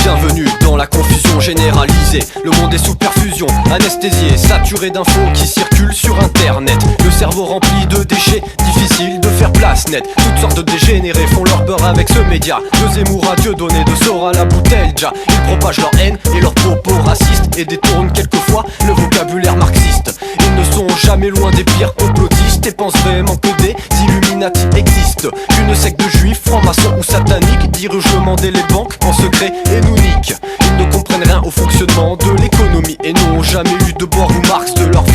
Bienvenue dans la confusion généralisée. Le monde est sous perfusion, anesthésié, saturé d'infos qui circulent sur internet. Le cerveau rempli de déchets, difficile de faire place nette. Toutes sortes de dégénérés font leur beurre avec ce média. De Zemmour à Dieudonné, de Sora à la bouteille ja. Ils propagent leur haine et leurs propos racistes et détournent quelquefois le vocabulaire marxiste. Ils ne sont jamais loin des pires complotistes et pensent vraiment que des Illuminati existent. Qu'une secte de juifs, francs-maçons ou sataniques dirigent le monde et les banques en secret et nous niquent. Ils ne comprennent rien au fonctionnement de l'économie et n'ont jamais lu de Bohr ou Marx de leur vie.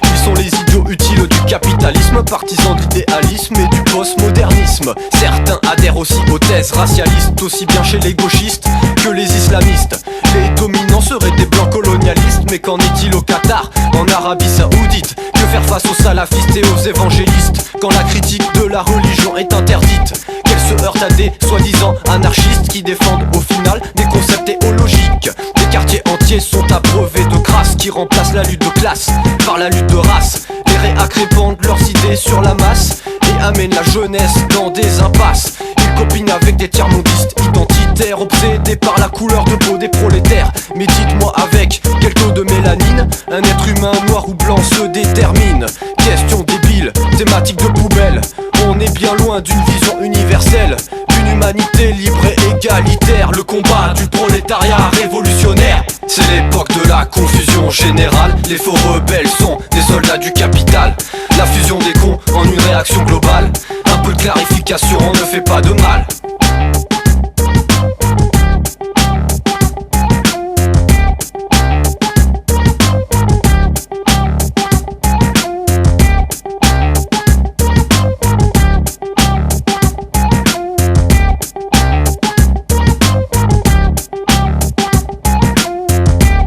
Ils sont les idiots utiles du capitalisme, partisans de l'idéalisme et du postmodernisme. Certains adhèrent aussi aux thèses racialistes, aussi bien chez les gauchistes que les islamistes. Les dominants seraient des blancs colonialistes, mais qu'en est-il au Qatar, en Arabie Saoudite? Que faire face aux salafistes et aux évangélistes quand la critique de la religion est interdite? Qu'elle se heurte à des soi-disant anarchistes qui défendent au final des concepts théologiques. Des quartiers entiers sont abreuvés de crasse qui remplacent la lutte de classe par la lutte de race. Les réacs répandent leurs idées sur la masse et amènent la jeunesse dans des impasses. Ils copinent avec des tiers-mondistes identitaires, obsédés par la couleur de peau des prolétaires. Mais dites-moi, avec quel taux de mélanine un être humain noir ou blanc se détermine? Question débile, thématique de poubelle. On est bien loin d'une vision universelle, d'une humanité libre et égalitaire. Le combat du prolétariat révolutionnaire, c'est l'époque de la confusion générale. Les faux rebelles sont des soldats du capital. La fusion des cons en une réaction globale. Un peu de clarification ne fait pas de mal.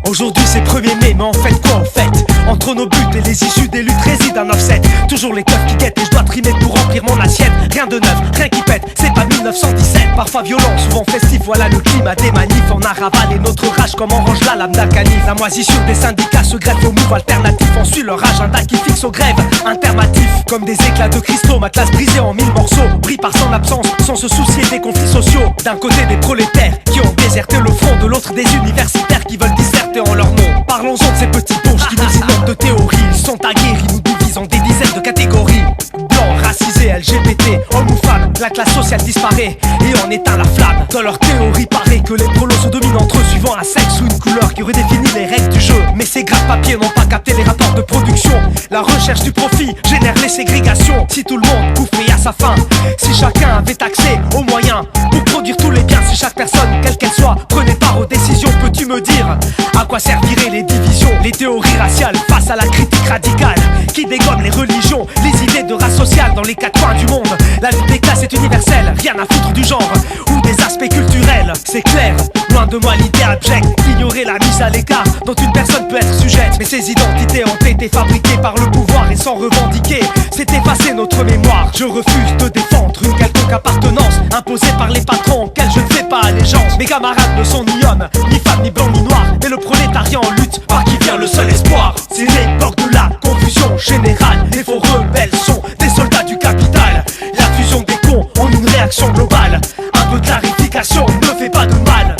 Aujourd'hui c'est 1er mai, mais en fait quoi en fait? Entre nos buts et les issues des luttes réside un offset. Toujours les keufs qui guettent et je dois trimer pour remplir mon assiette. Rien de neuf, rien qui pète, c'est pas 1917. Parfois violent, souvent festif, voilà le climat des manifs. En a ravalé notre rage comme en range la lame d'Alcanif. La moisissure des syndicats se greffe aux mouvements alternatifs. On suit leur agenda qui fixe aux grèves intermatifs. Comme des éclats de cristaux, ma classe brisée en 1000 morceaux. Brille par son absence, sans se soucier des conflits sociaux. D'un côté des prolétaires qui ont déserté le front, de l'autre des universitaires qui veulent disserter en leur nom. Parlons-en de ces petits bourges qui nous inondent de théories. Ils sont aguerris, nous divisent en des dizaines de catégories. Blancs, racisés, LGBT, hommes ou femmes, la classe sociale disparaît et en éteint la flamme. Dans leur théorie, paraît que les prolos se dominent entre eux suivant un sexe ou une couleur qui redéfinit les règles du jeu. Mais ces grattes papier n'ont pas capté les rapports de production. La recherche du profit génère les ségrégations. Si tout le monde bouffait à sa faim, si chacun avait accès aux moyens pour produire tous les biens, si chaque personne, quelle qu'elle soit, prenait part aux décisions, peux-tu me dire à quoi serviraient les divisions, les théories raciales face à la critique radicale qui dégomme les religions, les idées de race sociale dans les quatre coins du monde? La lutte des classes est universelle, rien à foutre du genre ou des aspects culturels. C'est clair, loin de moi l'idée abjecte d'ignorer la mise à l'écart dont une personne peut être sujette. Mais ces identités ont été fabriquées par le pouvoir et sans revendiquer, c'est effacer notre mémoire. Je refuse de défendre une quelconque appartenance imposée par les patrons auxquels je ne fais pas allégeance. Mes camarades ne sont ni hommes, ni femmes, ni blancs, ni noirs, mais le prolétariat en lutte par qui vient le seul espoir. C'est l'époque de la confusion générale. Les faux rebelles sont des soldats du capital. La fusion des cons en une réaction globale. Un peu de clarification ne fait pas de mal.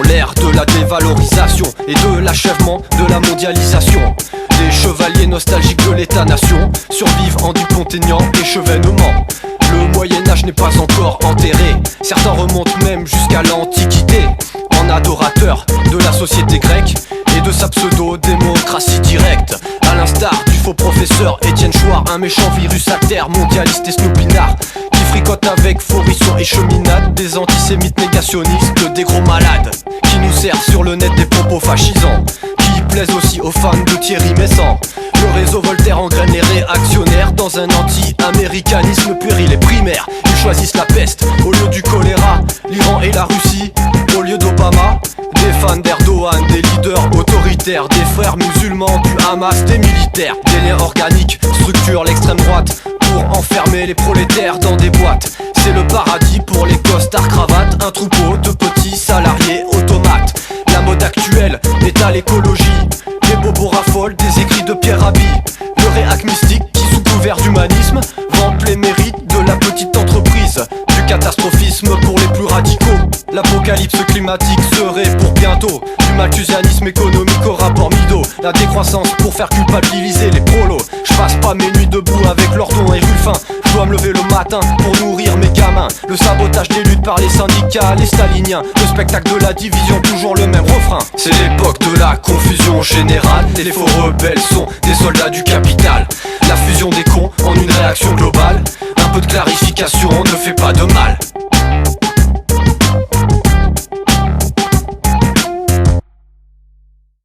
L'ère de la dévalorisation et de l'achèvement de la mondialisation. Les chevaliers nostalgiques de l'état-nation survivent en Dupont-Aignan et Chevènement. Le Moyen-Âge n'est pas encore enterré, certains remontent même jusqu'à l'Antiquité. En adorateur de la société grecque et de sa pseudo-démocratie directe. À l'instar du faux professeur Étienne Chouard, un méchant virus à terre, mondialiste et snoopinard, qui fricote avec Forisson et Cheminade, des antisémites négationnistes, des gros malades, qui nous servent sur le net des propos fascisants, qui plaisent aussi aux fans de Thierry Messant. Le réseau Voltaire engraine les réactionnaires dans un anti-américanisme puéril et primaire. Ils choisissent la peste au lieu du choléra, l'Iran et la Russie au lieu d'Obama. Des fans d'Erdogan, des leaders autoritaires, des frères musulmans, du Hamas, des militaires. Des liens organiques structurent l'extrême droite pour enfermer les prolétaires dans des boîtes. C'est le paradis pour les costards cravates, un troupeau de petits salariés automates. La mode actuelle est à l'écologie, les bobos raffolent des écrits de Pierre Rabhi. Le réac mystique qui sous couvert d'humanisme vante les mérites de la petite entreprise. Du catastrophisme pour les plus radicaux. L'apocalypse climatique serait pour bientôt. Du malthusianisme économique au rapport Mido. La décroissance pour faire culpabiliser les prolos. Je passe pas mes nuits debout avec Lordon et Ruffin. Je dois me lever le matin pour nourrir mes gamins. Le sabotage des luttes par les syndicats, les staliniens. Le spectacle de la division, toujours le même refrain. C'est l'époque de la confusion générale. Et les faux rebelles sont des soldats du capital. La fusion des cons en une réaction globale. Un peu de clarification ne fait pas de mal.